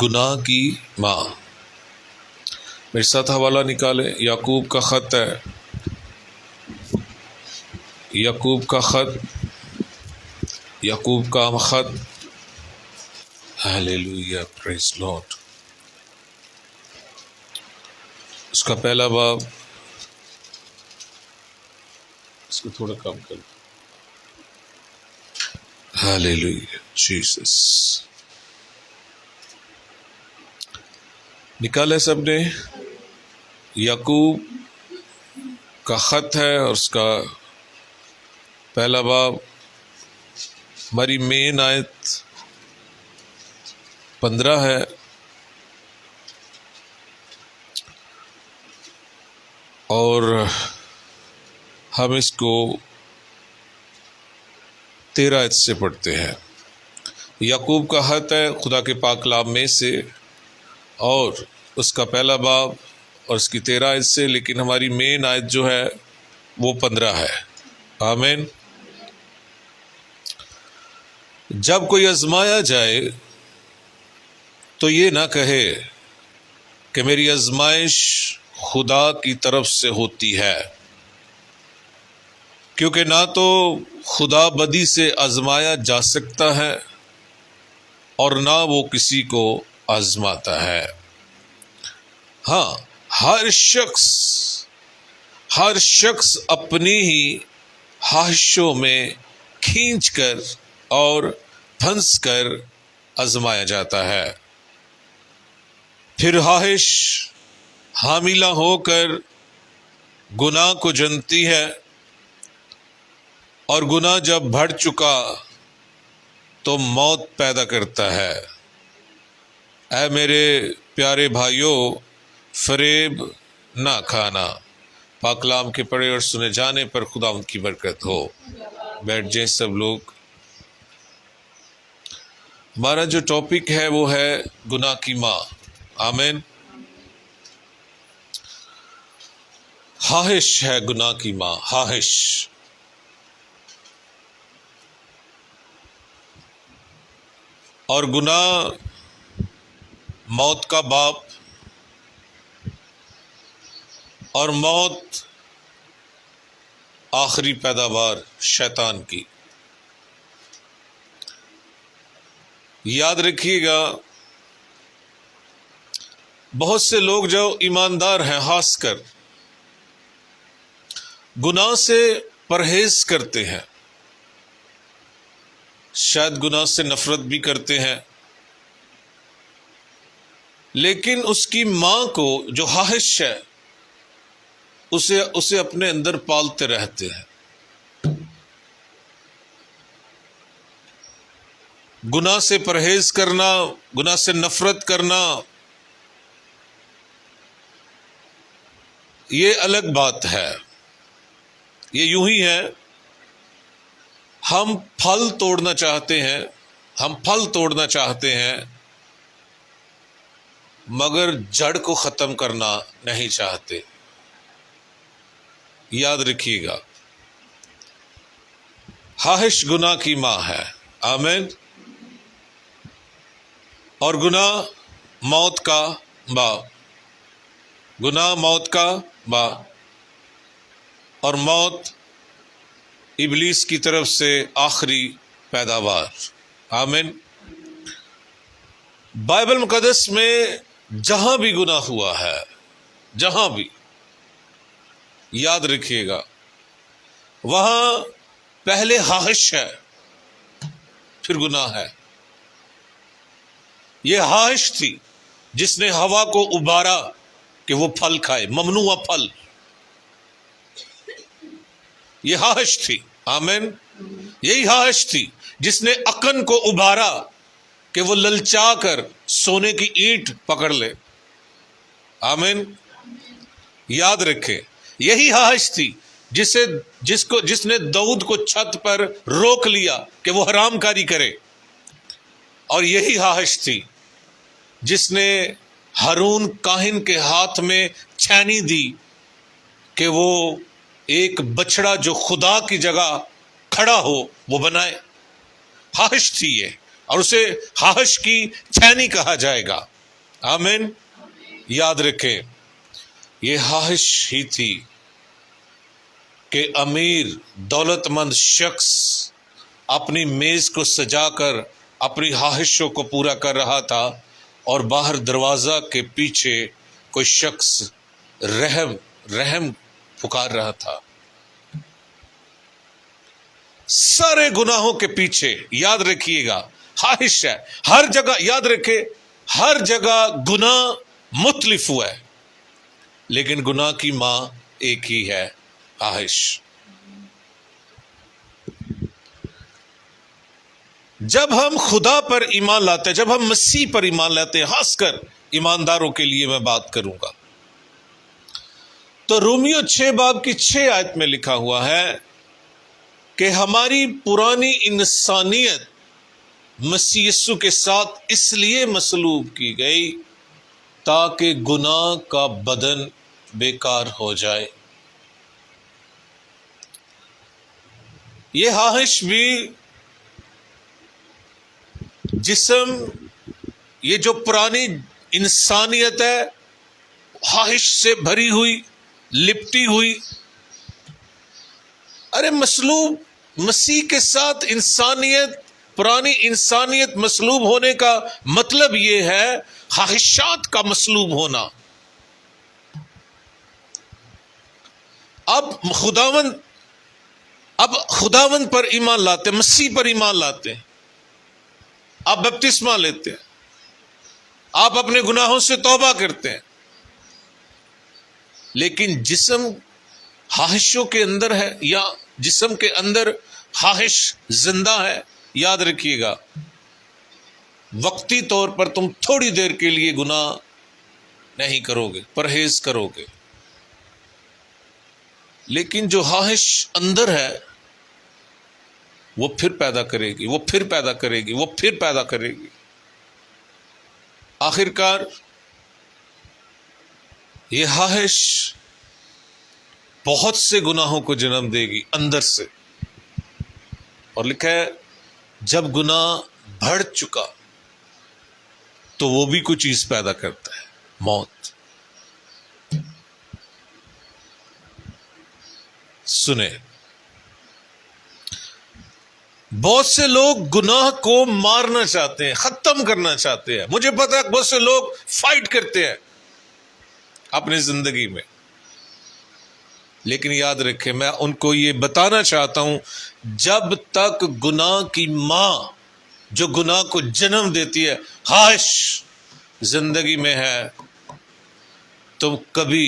گناہ کی ماں۔ میرے ساتھ حوالہ نکالیں، یعقوب کا خط ہے، یعقوب کا خط، یعقوب کا خط، ہیلیلویا، پریز لارڈ، اس کا پہلا باب، اس کو تھوڑا کم کر دیں، ہیلیلویا جیسس۔ نکالا سب نے؟ یعقوب کا خط ہے اور اس کا پہلا باب، ہماری مین آیت 15 ہے، اور ہم اس کو 13 آیت سے پڑھتے ہیں۔ یعقوب کا خط ہے خدا کے پاک کلام میں سے، اور اس کا پہلا باب اور اس کی 13 آیت سے، لیکن ہماری مین آیت جو ہے وہ 15 ہے۔ آمین۔ جب کوئی آزمایا جائے تو یہ نہ کہے کہ میری آزمائش خدا کی طرف سے ہوتی ہے، کیونکہ نہ تو خدا بدی سے آزمایا جا سکتا ہے اور نہ وہ کسی کو آزماتا ہے۔ ہاں، ہر شخص اپنی ہی خواہشوں میں کھینچ کر اور پھنس کر آزمایا جاتا ہے، پھر خواہش حاملہ ہو کر گناہ کو جنتی ہے، اور گناہ جب بڑھ چکا تو موت پیدا کرتا ہے۔ اے میرے پیارے بھائیوں، فریب نہ کھانا۔ پاک کلام کے پڑھے اور سنے جانے پر خدا ان کی برکت ہو۔ بیٹھ جائیں سب لوگ۔ ہمارا جو ٹاپک ہے وہ ہے گناہ کی ماں۔ آمین۔ خواہش ہے گناہ کی ماں، خواہش۔ اور گناہ موت کا باپ، اور موت آخری پیداوار شیطان کی۔ یاد رکھیے گا، بہت سے لوگ جو ایماندار ہیں خاص کر گناہ سے پرہیز کرتے ہیں، شاید گناہ سے نفرت بھی کرتے ہیں، لیکن اس کی ماں کو جو خواہش ہے اسے اپنے اندر پالتے رہتے ہیں۔ گناہ سے پرہیز کرنا، گناہ سے نفرت کرنا، یہ الگ بات ہے۔ یہ یوں ہی ہے، ہم پھل توڑنا چاہتے ہیں مگر جڑ کو ختم کرنا نہیں چاہتے۔ یاد رکھیے گا، خواہش گناہ کی ماں ہے۔ آمین۔ اور گناہ موت کا باپ، گناہ موت کا باپ، اور موت ابلیس کی طرف سے آخری پیداوار۔ آمین۔ بائبل مقدس میں جہاں بھی گناہ ہوا ہے، جہاں بھی، یاد رکھیے گا، وہاں پہلے خواہش ہے پھر گناہ ہے۔ یہ خواہش تھی جس نے ہوا کو ابھارا کہ وہ پھل کھائے، ممنوع پھل۔ یہ خواہش تھی۔ آمین۔ یہی خواہش تھی جس نے عقن کو ابھارا کہ وہ للچا کر سونے کی اینٹ پکڑ لے۔ آمین۔ یاد رکھے، یہی خواہش تھی جس نے داؤد کو چھت پر روک لیا کہ وہ حرام کاری کرے، اور یہی خواہش تھی جس نے ہارون کاہن کے ہاتھ میں چھینی دی کہ وہ ایک بچڑا جو خدا کی جگہ کھڑا ہو وہ بنائے۔ خواہش تھی یہ۔ اور اسے خواہش کی چھینی کہا جائے گا. آمین. یاد رکھیں یہ خواہش ہی تھی کہ امیر دولت مند شخص اپنی میز کو سجا کر اپنی خواہشوں کو پورا کر رہا تھا، اور باہر دروازہ کے پیچھے کوئی شخص رحم پکار رہا تھا. سارے گناہوں کے پیچھے یاد رکھیے گا خواہش ہے. ہر جگہ یاد رکھے، ہر جگہ گناہ مختلف ہوا ہے، لیکن گناہ کی ماں ایک ہی ہے، خواہش. جب ہم خدا پر ایمان لاتے ہیں، جب ہم مسیح پر ایمان لاتے ہیں، خاص کر ایمانداروں کے لیے میں بات کروں گا، تو رومیو 6 باب کی 6 آیت میں لکھا ہوا ہے کہ ہماری پرانی انسانیت مسیح یسوع کے ساتھ اس لیے مصلوب کی گئی تاکہ گناہ کا بدن بیکار ہو جائے. یہ خواہش بھی جسم، یہ جو پرانی انسانیت ہے خواہش سے بھری ہوئی، لپٹی ہوئی. ارے مصلوب مسیح کے ساتھ انسانیت، پرانی انسانیت مصلوب ہونے کا مطلب یہ ہے خواہشات کا مصلوب ہونا. اب خداوند پر ایمان لاتے ہیں، مسیح پر ایمان لاتے ہیں، آپ بپتسمہ لیتے ہیں، آپ اپنے گناہوں سے توبہ کرتے ہیں، لیکن جسم خواہشوں کے اندر ہے، یا جسم کے اندر خواہش زندہ ہے. یاد رکھیے گا وقتی طور پر تم تھوڑی دیر کے لیے گناہ نہیں کرو گے، پرہیز کرو گے، لیکن جو خواہش اندر ہے وہ پھر پیدا کرے گی، وہ پھر پیدا کرے گی، وہ پھر پیدا کرے گی. آخر کار یہ خواہش بہت سے گناہوں کو جنم دے گی اندر سے. اور لکھا ہے جب گناہ بڑھ چکا تو وہ بھی کوئی چیز پیدا کرتا ہے، موت. سنیں، بہت سے لوگ گناہ کو مارنا چاہتے ہیں، ختم کرنا چاہتے ہیں. مجھے پتا ہے بہت سے لوگ فائٹ کرتے ہیں اپنی زندگی میں، لیکن یاد رکھیں میں ان کو یہ بتانا چاہتا ہوں جب تک گناہ کی ماں جو گناہ کو جنم دیتی ہے خواہش زندگی میں ہے، تم کبھی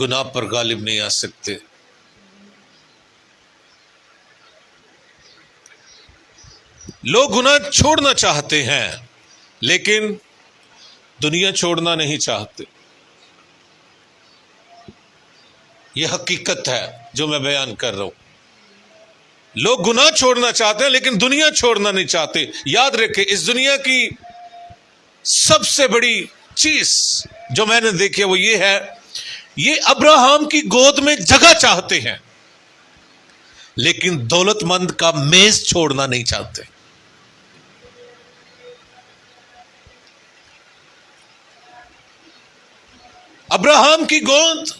گناہ پر غالب نہیں آ سکتے. لوگ گناہ چھوڑنا چاہتے ہیں لیکن دنیا چھوڑنا نہیں چاہتے. یہ حقیقت ہے جو میں بیان کر رہا ہوں. لوگ گناہ چھوڑنا چاہتے ہیں لیکن دنیا چھوڑنا نہیں چاہتے. یاد رکھیں اس دنیا کی سب سے بڑی چیز جو میں نے دیکھی وہ یہ ہے، یہ ابراہم کی گود میں جگہ چاہتے ہیں لیکن دولت مند کا میز چھوڑنا نہیں چاہتے. ابراہم کی گود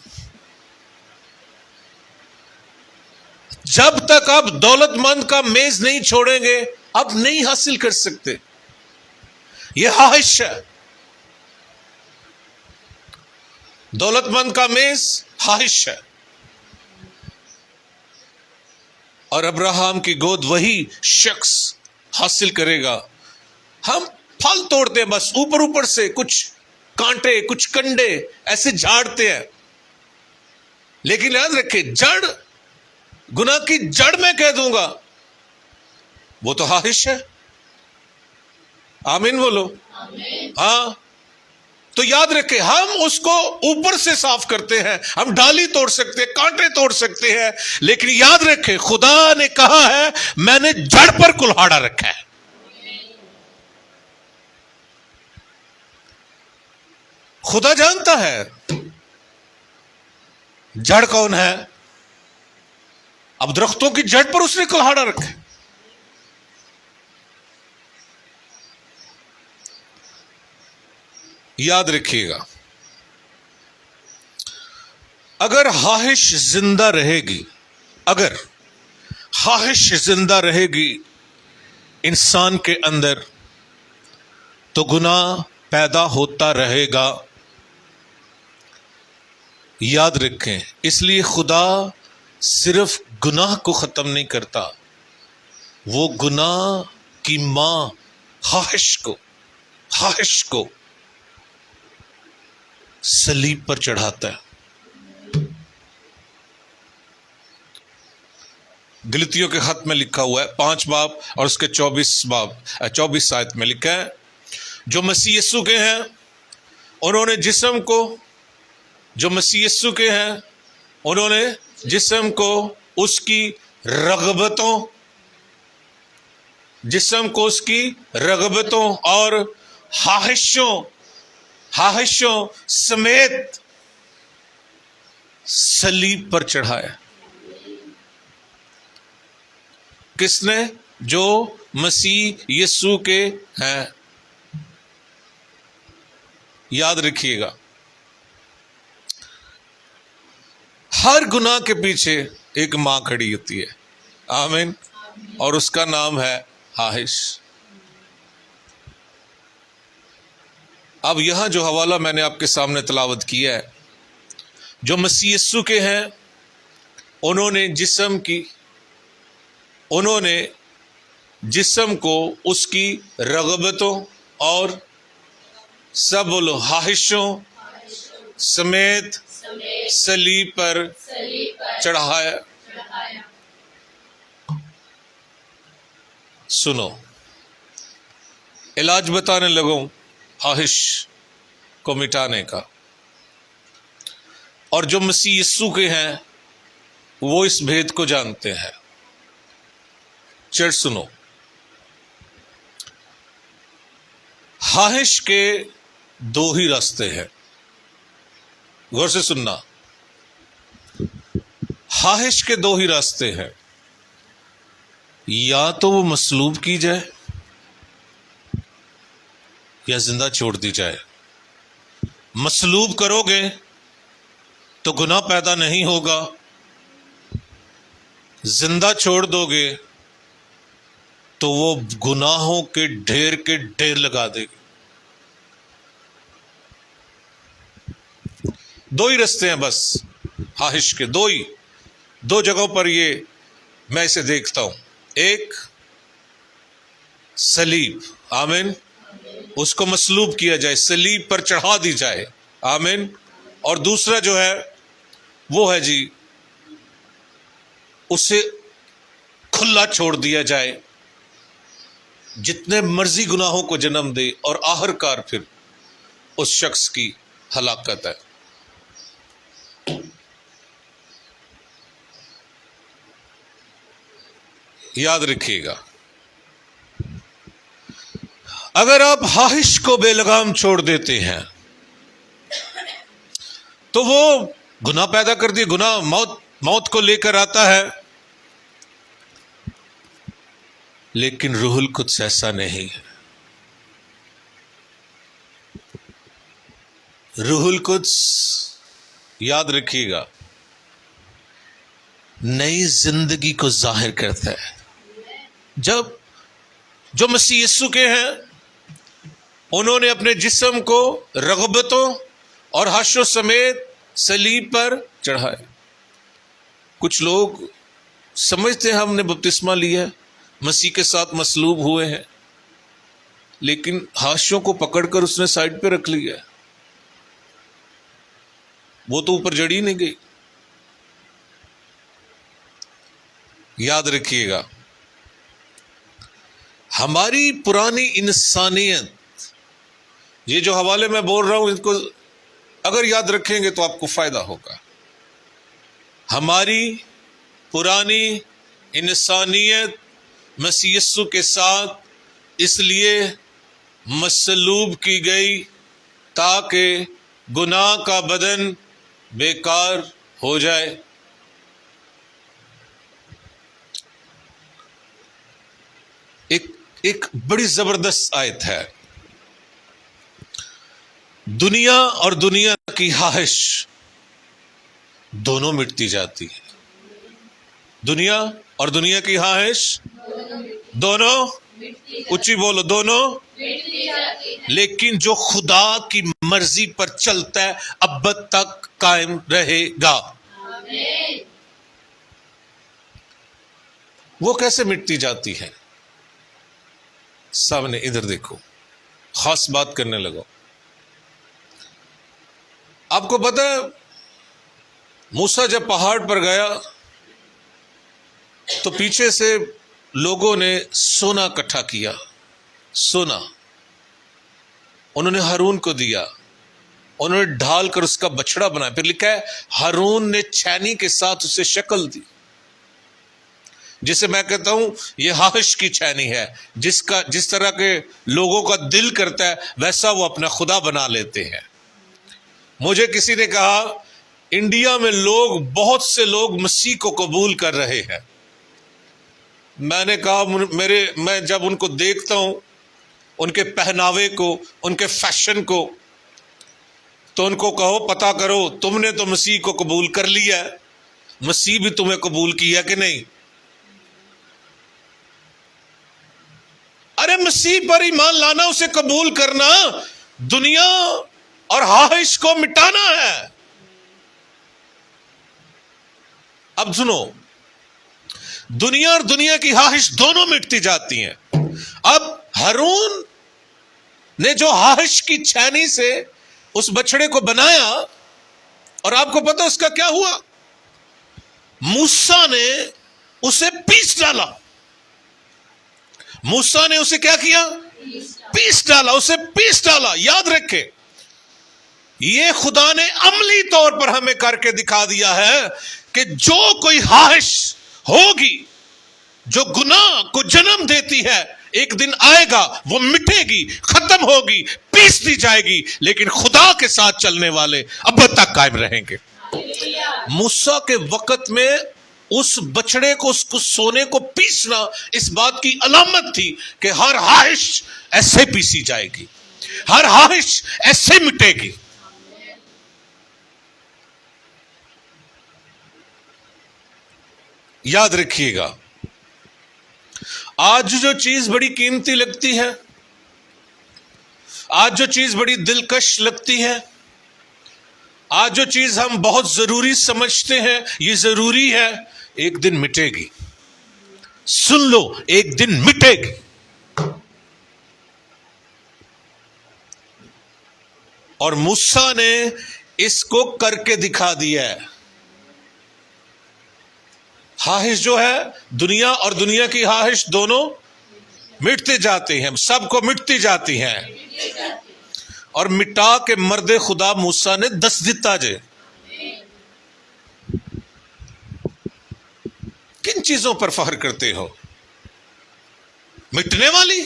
جب تک آپ دولت مند کا میز نہیں چھوڑیں گے آپ نہیں حاصل کر سکتے. یہ خواہش ہے. دولت مند کا میز خواہش ہے، اور ابراہم کی گود وہی شخص حاصل کرے گا. ہم پھل توڑتے ہیں بس اوپر سے، کچھ کانٹے کچھ کنڈے ایسے جھاڑتے ہیں، لیکن یاد رکھیں جڑ، گناہ کی جڑ میں کہہ دوں گا وہ تو خواہش ہے. آمین بولو. ہاں تو یاد رکھیں ہم اس کو اوپر سے صاف کرتے ہیں، ہم ڈالی توڑ سکتے ہیں، کانٹے توڑ سکتے ہیں، لیکن یاد رکھیں خدا نے کہا ہے میں نے جڑ پر کلہاڑا رکھا ہے. خدا جانتا ہے جڑ کون ہے. اب درختوں کی جڑ پر اس نے کلہاڑا رکھا ہے. یاد رکھیے گا، اگر خواہش زندہ رہے گی، اگر خواہش زندہ رہے گی انسان کے اندر، تو گناہ پیدا ہوتا رہے گا۔ یاد رکھیں، اس لیے خدا صرف گناہ کو ختم نہیں کرتا، وہ گناہ کی ماں خواہش کو صلیب پر چڑھاتا ہے۔ گلتیوں کے خط میں لکھا ہوا ہے 5 باب اور اس کے 24 آیت میں لکھا ہے، جو مسیح یسوع کے ہیں انہوں نے جسم کو، جو مسیح یسوع کے ہیں انہوں نے جسم کو اس کی رغبتوں اور خواہشوں سمیت صلیب پر چڑھایا۔ کس نے؟ جو مسیح یسوع کے ہیں۔ یاد رکھیے گا، ہر گناہ کے پیچھے ایک ماں کھڑی ہوتی ہے، آمین، اور اس کا نام ہے خواہش۔ اب یہاں جو حوالہ میں نے آپ کے سامنے تلاوت کیا ہے، جو مسیح یسوع کے ہیں انہوں نے جسم کو اس کی رغبتوں اور سب خواہشوں سمیت صلیب پر چڑھایا۔ سنو، علاج بتانے لگوں خواہش کو مٹانے کا، اور جو مسیح یسوع کے ہیں وہ اس بھید کو جانتے ہیں۔ چرچ سنو، خواہش کے 2 ہی راستے ہیں، غور سے سننا، خواہش کے 2 ہی راستے ہیں، یا تو وہ مصلوب کی جائے یا زندہ چھوڑ دی جائے۔ مصلوب کرو گے تو گناہ پیدا نہیں ہوگا، زندہ چھوڑ دو گے تو وہ گناہوں کے ڈھیر لگا دے گی۔ 2 ہی رستے ہیں بس خواہش کے، 2 جگہوں پر یہ میں اسے دیکھتا ہوں۔ ایک صلیب، آمین، اس کو مصلوب کیا جائے، صلیب پر چڑھا دی جائے، آمین، اور دوسرا جو ہے وہ ہے جی اسے کھلا چھوڑ دیا جائے، جتنے مرضی گناہوں کو جنم دے، اور آخر کار پھر اس شخص کی ہلاکت ہے۔ یاد رکھیے گا، اگر آپ خواہش کو بے لگام چھوڑ دیتے ہیں تو وہ گناہ پیدا کر دی، گناہ موت کو لے کر آتا ہے، لیکن روح القدس ایسا نہیں ہے۔ روح القدس، یاد رکھیے گا، نئی زندگی کو ظاہر کرتا ہے۔ جو مسیح یسوع کے ہیں انہوں نے اپنے جسم کو رغبتوں اور خواہشوں سمیت صلیب پر چڑھایا۔ کچھ لوگ سمجھتے ہیں ہم نے بپتسمہ لیا، مسیح کے ساتھ مصلوب ہوئے ہیں، لیکن خواہشوں کو پکڑ کر اس نے سائڈ پہ رکھ لیا، وہ تو اوپر جڑی نہیں گئی۔ یاد رکھیے گا، ہماری پرانی انسانیت، یہ جو حوالے میں بول رہا ہوں ان کو اگر یاد رکھیں گے تو آپ کو فائدہ ہوگا۔ ہماری پرانی انسانیت مسیح یسوع کے ساتھ اس لیے مصلوب کی گئی تاکہ گناہ کا بدن بیکار ہو جائے۔ ایک بڑی زبردست آیت ہے، دنیا اور دنیا کی خواہش دونوں مٹتی جاتی ہے. دنیا اور دنیا کی خواہش دونوں، اونچی بولو، دونوں. لیکن جو خدا کی مرضی پر چلتا ہے اب تک قائم رہے گا. وہ کیسے مٹتی جاتی ہے؟ سامنے ادھر دیکھو، خاص بات کرنے لگا. آپ کو پتہ ہے موسیٰ جب پہاڑ پر گیا تو پیچھے سے لوگوں نے سونا اکٹھا کیا. سونا انہوں نے ہارون کو دیا، انہوں نے ڈھال کر اس کا بچڑا بنایا. پھر لکھا ہے ہارون نے چھینی کے ساتھ اسے شکل دی، جسے میں کہتا ہوں یہ خواہش کی چھینی ہے. جس طرح کے لوگوں کا دل کرتا ہے ویسا وہ اپنا خدا بنا لیتے ہیں. مجھے کسی نے کہا انڈیا میں بہت سے لوگ مسیح کو قبول کر رہے ہیں. میں نے کہا میں جب ان کو دیکھتا ہوں، ان کے پہناوے کو، ان کے فیشن کو، تو ان کو کہو پتا کرو تم نے تو مسیح کو قبول کر لیا ہے، مسیح بھی تمہیں قبول کیا کہ نہیں؟ ارے مسیح پر ایمان لانا، اسے قبول کرنا، دنیا اور خواہش کو مٹانا ہے. اب سنو، دنیا اور دنیا کی خواہش دونوں مٹتی جاتی ہیں. اب ہارون نے جو خواہش کی چھینی سے اس بچڑے کو بنایا، اور آپ کو پتا اس کا کیا ہوا؟ موسیٰ نے اسے پیس ڈالا. موسیٰ نے اسے کیا کیا؟ پیس ڈالا، اسے پیس ڈالا. یاد رکھے یہ خدا نے عملی طور پر ہمیں کر کے دکھا دیا ہے کہ جو کوئی خواہش ہوگی جو گناہ کو جنم دیتی ہے، ایک دن آئے گا وہ مٹے گی، ختم ہوگی، پیس دی جائے گی، لیکن خدا کے ساتھ چلنے والے اب تک قائم رہیں گے. موسیٰ کے وقت میں اس بچڑے کو، اس کو سونے کو پیسنا اس بات کی علامت تھی کہ ہر خواہش ایسے پیسی جائے گی، ہر خواہش ایسے مٹے گی. یاد رکھیے گا، آج جو چیز بڑی قیمتی لگتی ہے، آج جو چیز بڑی دلکش لگتی ہے، آج جو چیز ہم بہت ضروری سمجھتے ہیں، یہ ضروری ہے، ایک دن مٹے گی. سن لو، ایک دن مٹے گی. اور موسیٰ نے اس کو کر کے دکھا دیا ہے. خواہش جو ہے، دنیا اور دنیا کی خواہش دونوں مٹتے جاتے ہیں، سب کو مٹتی جاتی ہیں. اور مٹا کے مرد خدا موسیٰ نے دس دیتا جے. کن چیزوں پر فخر کرتے ہو؟ مٹنے والی.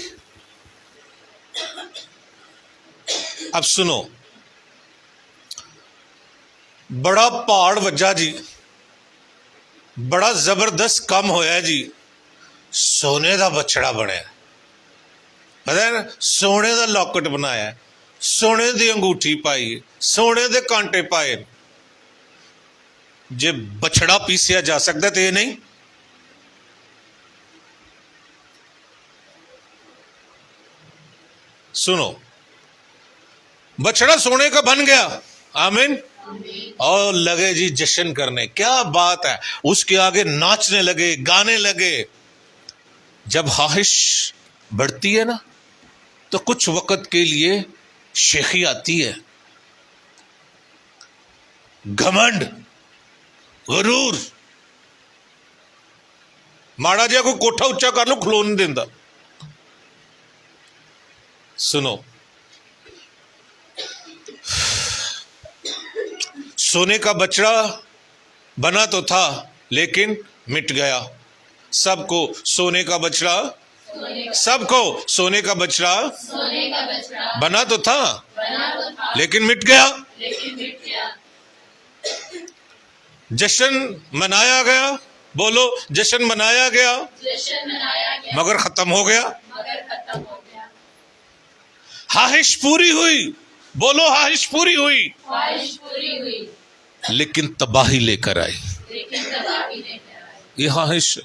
اب سنو، بڑا پہاڑ وجہ جی، بڑا زبردست کام ہویا جی، سونے دا بچڑا بنیا، پتہ ہے نا، سونے دا لاکٹ بنایا، سونے دی انگوٹھی پائی، سونے دے کانٹے پائے. جے بچڑا پیسیا جا سکتا تو یہ نہیں. سنو، بچڑا سونے کا بن گیا، آمین. اور لگے جی جشن کرنے، کیا بات ہے، اس کے آگے ناچنے لگے، گانے لگے. جب خواہش بڑھتی ہے نا تو کچھ وقت کے لیے شیخی آتی ہے، گھمنڈ، غرور. ماڑا جہا کوئی کوٹھا اچا کر لو، کھلو نہیں دینا. سنو، سونے کا بچڑا بنا تو تھا لیکن مٹ گیا. سب کو سونے کا بچڑا، سب کو سونے کا بچڑا بنا تو تھا لیکن مٹ گیا. جشن منایا گیا، بولو جشن منایا گیا، مگر ختم ہو گیا. خواہش پوری ہوئی، بولو خواہش پوری ہوئی، خواہش پوری ہوئی، لیکن تباہی لے کر آئی. لیکن تباہی لے کر آئی. یہ خواہش ہے.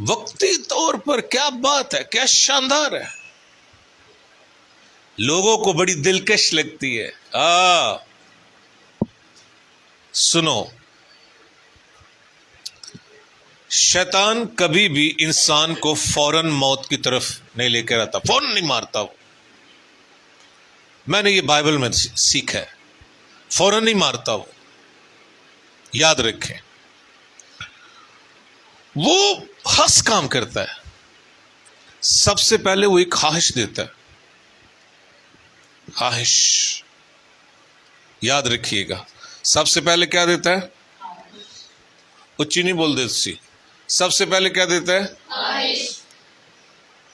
وقتی طور پر کیا بات ہے، کیا شاندار ہے، لوگوں کو بڑی دلکش لگتی ہے. سنو، شیطان کبھی بھی انسان کو فوراً موت کی طرف نہیں لے کر آتا، فوراً نہیں مارتا. میں نے یہ بائبل میں سیکھا ہے، فوراً نہیں مارتا وہ. یاد رکھیں، وہ خاص کام کرتا ہے. سب سے پہلے وہ ایک خواہش دیتا ہے. خواہش، یاد رکھیے گا، سب سے پہلے کیا دیتا ہے؟ اچھی نہیں بول دیتی سی. سب سے پہلے کیا دیتا ہے؟ خواہش.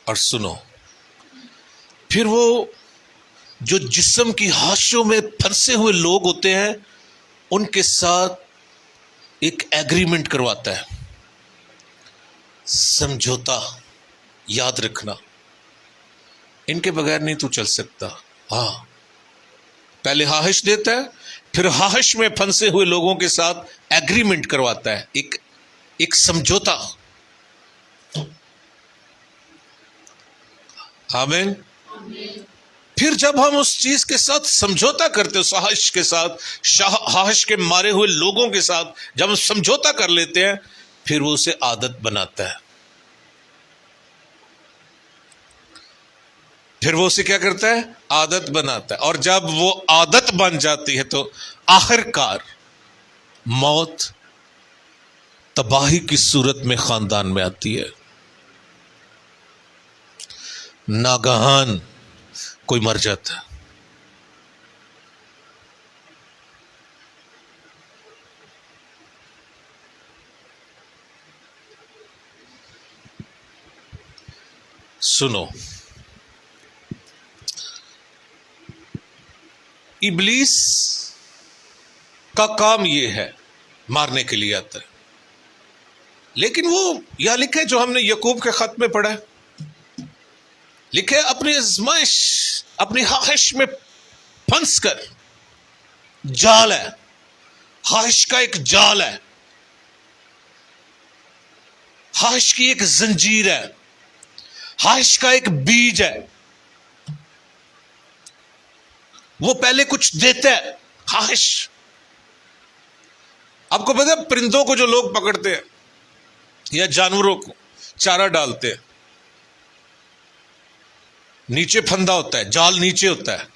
اور سنو، پھر وہ جو جسم کی حاشیوں میں پھنسے ہوئے لوگ ہوتے ہیں ان کے ساتھ ایک ایگریمنٹ کرواتا ہے، سمجھوتا. یاد رکھنا، ان کے بغیر نہیں تو چل سکتا. ہاں، پہلے خواہش دیتا ہے، پھر خواہش میں پھنسے ہوئے لوگوں کے ساتھ ایگریمنٹ کرواتا ہے، ایک سمجھوتا. آمین. پھر جب ہم اس چیز کے ساتھ سمجھوتا کرتے ہیں، خواہش کے ساتھ، خواہش کے مارے ہوئے لوگوں کے ساتھ جب ہم سمجھوتا کر لیتے ہیں، پھر وہ اسے عادت بناتا ہے. پھر وہ اسے کیا کرتا ہے؟ عادت بناتا ہے. اور جب وہ عادت بن جاتی ہے تو آخر کار موت تباہی کی صورت میں خاندان میں آتی ہے. ناگہان کوئی مر جاتا ہے. سنو، ابلیس کا کام یہ ہے، مارنے کے لیے آتا ہے. لیکن وہ یا لکھے جو ہم نے یعقوب کے خط میں پڑھا ہے، لکھے اپنی آزمائش، اپنی خواہش میں پھنس کر، جال ہے، خواہش کا ایک جال ہے، خواہش کی ایک زنجیر ہے، خواہش کا ایک بیج ہے. وہ پہلے کچھ دیتا ہے، خواہش. آپ کو پتا ہے پرندوں کو جو لوگ پکڑتے ہیں یا جانوروں کو چارہ ڈالتے ہیں، نیچے پھندا ہوتا ہے، جال نیچے ہوتا ہے.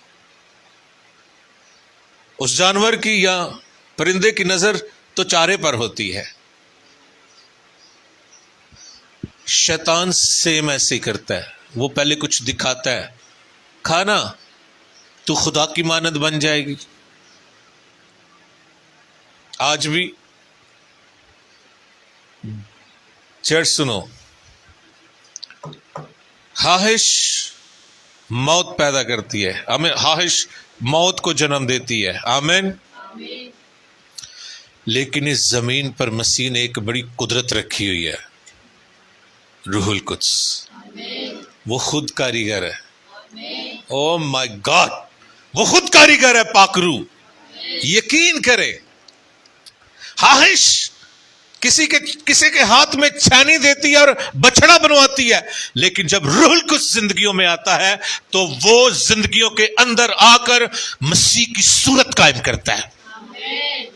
اس جانور کی یا پرندے کی نظر تو چارے پر ہوتی ہے. شیطان سیم ایسے ہی کرتا ہے. وہ پہلے کچھ دکھاتا ہے، کھانا تو خدا کی مانند بن جائے گی. آج بھی چرچ سنو، خواہش موت پیدا کرتی ہے. ہمیں خواہش موت کو جنم دیتی ہے. آمین. آمین. لیکن اس زمین پر مسیح نے ایک بڑی قدرت رکھی ہوئی ہے، روح القدس. آمین. وہ خود کاریگر ہے. آمین. او مائی گاڈ، وہ خود کاریگر ہے. پاک روح، یقین کرے، خواہش کسی کے ہاتھ میں چھانی دیتی ہے اور بچڑا بنواتی ہے، لیکن جب روح القدس زندگیوں میں آتا ہے تو وہ زندگیوں کے اندر آ کر مسیح کی صورت قائم کرتا ہے. آمین.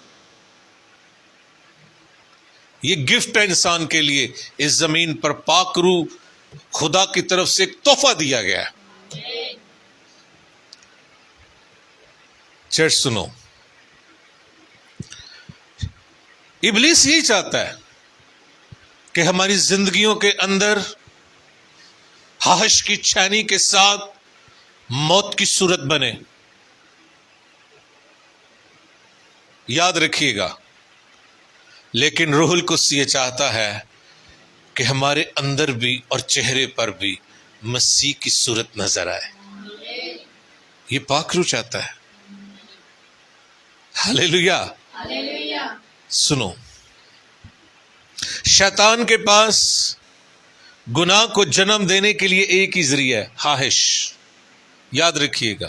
یہ گفٹ ہے انسان کے لیے. اس زمین پر پاک روح خدا کی طرف سے ایک تحفہ دیا گیا ہے. آمین. چرچ سنو، ابلیس یہی چاہتا ہے کہ ہماری زندگیوں کے اندر خواہش کی چھانی کے ساتھ موت کی صورت بنے. یاد رکھیے گا، لیکن روح القدس یہ چاہتا ہے کہ ہمارے اندر بھی اور چہرے پر بھی مسیح کی صورت نظر آئے. یہ پاک روح چاہتا ہے. ہلیلویا. ہلیلویا. سنو، شیطان کے پاس گناہ کو جنم دینے کے لیے ایک ہی ذریعہ ہے، خواہش. یاد رکھیے گا،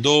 2।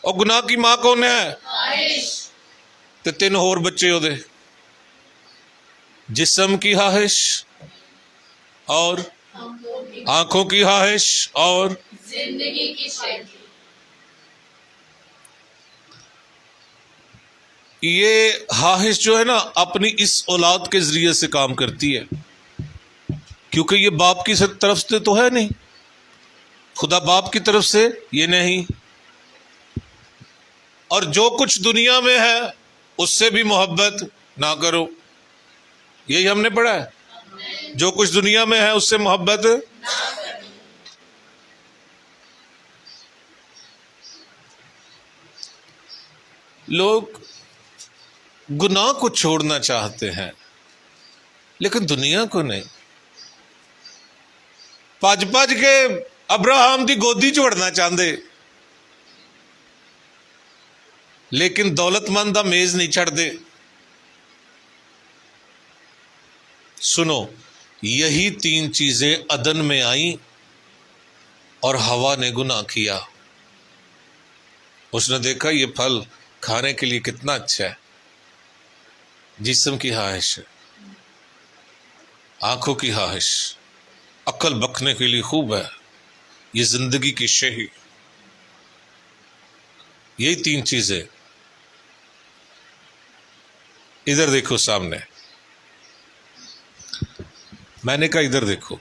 اور گناہ کی ماں کون ہے؟ خواہش تے 3 اور بچے ہو دے، جسم کی خواہش اور آنکھوں کی خواہش اور زندگی کی شکل یہ خواہش جو ہے نا اپنی اس اولاد کے ذریعے سے کام کرتی ہے، کیونکہ یہ باپ کی طرف سے تو ہے نہیں، خدا باپ کی طرف سے یہ نہیں، اور جو کچھ دنیا میں ہے اس سے بھی محبت نہ کرو، یہی ہم نے پڑھا ہے، جو کچھ دنیا میں ہے اس سے محبت۔ لوگ گناہ کو چھوڑنا چاہتے ہیں لیکن دنیا کو نہیں، پج کے ابراہم دی گودی چوڑنا چاہتے لیکن دولت مند دا میز نہیں چھڑ دے۔ سنو، یہی 3 چیزیں عدن میں آئیں اور ہوا نے گناہ کیا، اس نے دیکھا یہ پھل کھانے کے لیے کتنا اچھا ہے، جسم کی خواہش ہے، آنکھوں کی خواہش، عقل بکنے کے لیے خوب ہے، یہ زندگی کی شہی، یہی 3 چیزیں۔ ادھر دیکھو سامنے، میں نے کہا ادھر دیکھو،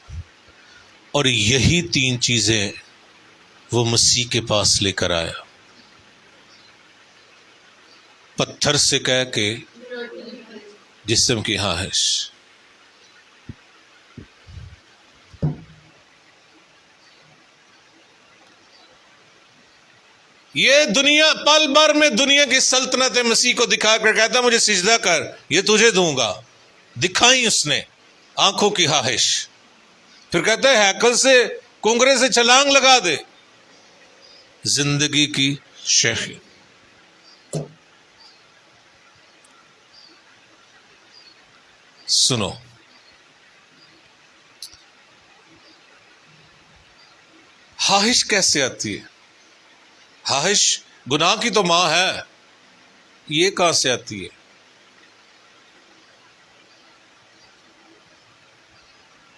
اور یہی 3 چیزیں وہ مسیح کے پاس لے کر آیا، پتھر سے کہہ کے جسم کی خواہش۔ یہ دنیا پل بھر میں دنیا کی سلطنت مسیح کو دکھا کر کہتا مجھے سجدہ کر، یہ تجھے دوں گا، دکھائی اس نے آنکھوں کی خواہش، پھر کہتا ہے ہیکل سے کنگرے سے چھلانگ لگا دے، زندگی کی شیخی۔ سنو، خواہش کیسے آتی ہے؟ خواہش گناہ کی تو ماں ہے، یہ کہاں سے آتی ہے؟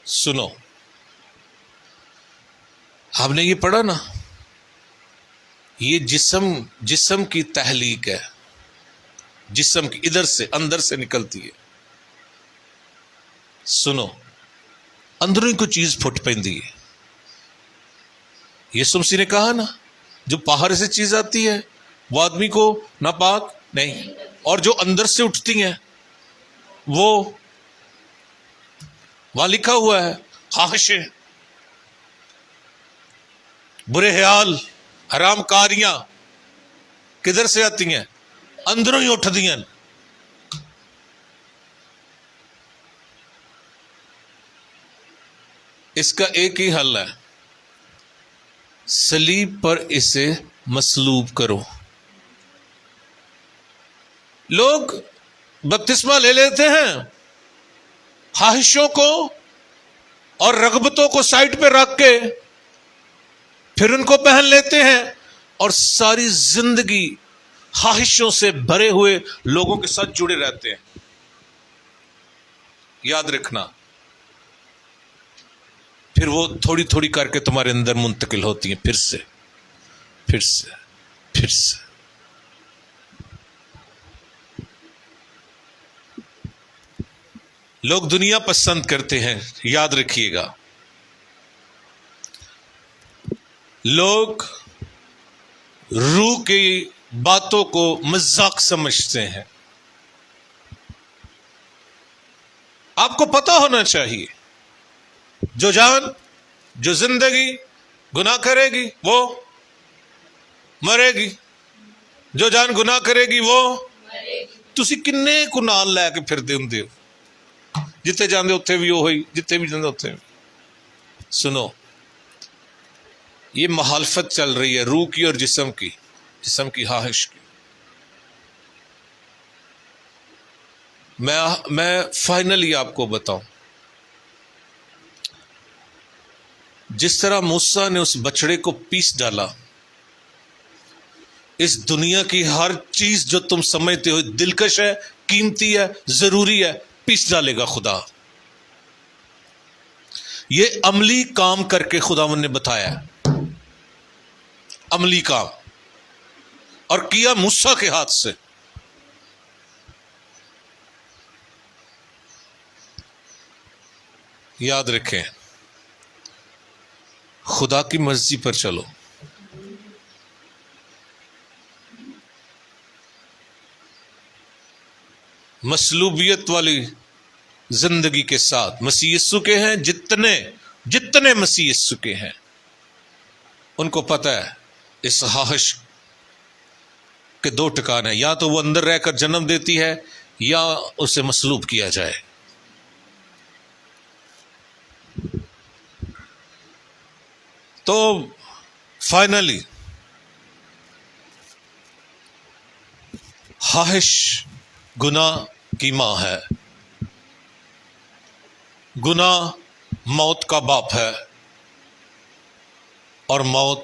سنو، ہم نے یہ پڑھا نا، یہ جسم کی تحلیق ہے، جسم کی ادھر سے اندر سے نکلتی ہے۔ سنو، اندروں کوئی چیز پھٹ پیندی ہے، یسوع مسیح نے کہا نا جو باہر سے چیز آتی ہے وہ آدمی کو ناپاک نہیں، اور جو اندر سے اٹھتی ہیں وہ وہاں لکھا ہوا ہے خواہشیں، برے خیال، حرام کاریاں کدھر سے آتی ہیں؟ اندروں ہی اٹھتی ہیں۔ اس کا ایک ہی حل ہے، صلیب پر اسے مصلوب کرو۔ لوگ بپتسمہ لے لیتے ہیں، خواہشوں کو اور رغبتوں کو سائٹ پہ رکھ کے پھر ان کو پہن لیتے ہیں اور ساری زندگی خواہشوں سے بھرے ہوئے لوگوں کے ساتھ جڑے رہتے ہیں۔ یاد رکھنا، پھر وہ تھوڑی تھوڑی کر کے تمہارے اندر منتقل ہوتی ہیں، پھر سے پھر سے پھر سے۔ لوگ دنیا پسند کرتے ہیں، یاد رکھیے گا، لوگ روح کی باتوں کو مذاق سمجھتے ہیں۔ آپ کو پتہ ہونا چاہیے جو جان جو زندگی گناہ کرے گی وہ مرے گی، جو جان گناہ کرے گی وہ تسی کنے کو نال لے کے پھر دے ہو، جتے جاندے اتھے بھی ہوئی، جتے بھی جاندے اتھے بھی۔ سنو، یہ مخالفت چل رہی ہے روح کی اور جسم کی خواہش کی۔ میں فائنلی آپ کو بتاؤں، جس طرح موسیٰ نے اس بچڑے کو پیس ڈالا اس دنیا کی ہر چیز جو تم سمجھتے ہو دلکش ہے، قیمتی ہے، ضروری ہے، پیس ڈالے گا خدا۔ یہ عملی کام کر کے خداوند نے بتایا، عملی کام، اور کیا موسیٰ کے ہاتھ سے۔ یاد رکھیں، خدا کی مرضی پر چلو، مصلوبیت والی زندگی کے ساتھ۔ مسیح یسوع کے ہیں جتنے مسیح یسوع کے ہیں، ان کو پتہ ہے اس خواہش کے دو ٹکان ہیں، یا تو وہ اندر رہ کر جنم دیتی ہے یا اسے مصلوب کیا جائے۔ تو فائنلی خواہش گناہ کی ماں ہے، گناہ موت کا باپ ہے، اور موت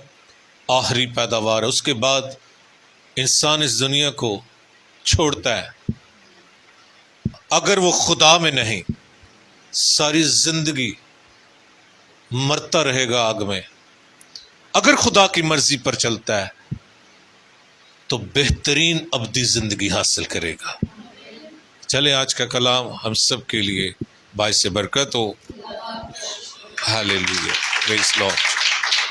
آخری پیداوار ہے۔ اس کے بعد انسان اس دنیا کو چھوڑتا ہے، اگر وہ خدا میں نہیں ساری زندگی مرتا رہے گا آگ میں۔ اگر خدا کی مرضی پر چلتا ہے تو بہترین ابدی زندگی حاصل کرے گا۔ چلے آج کا کلام ہم سب کے لیے باعث برکت ہو۔ ہاللیلویا، پریز لارڈ۔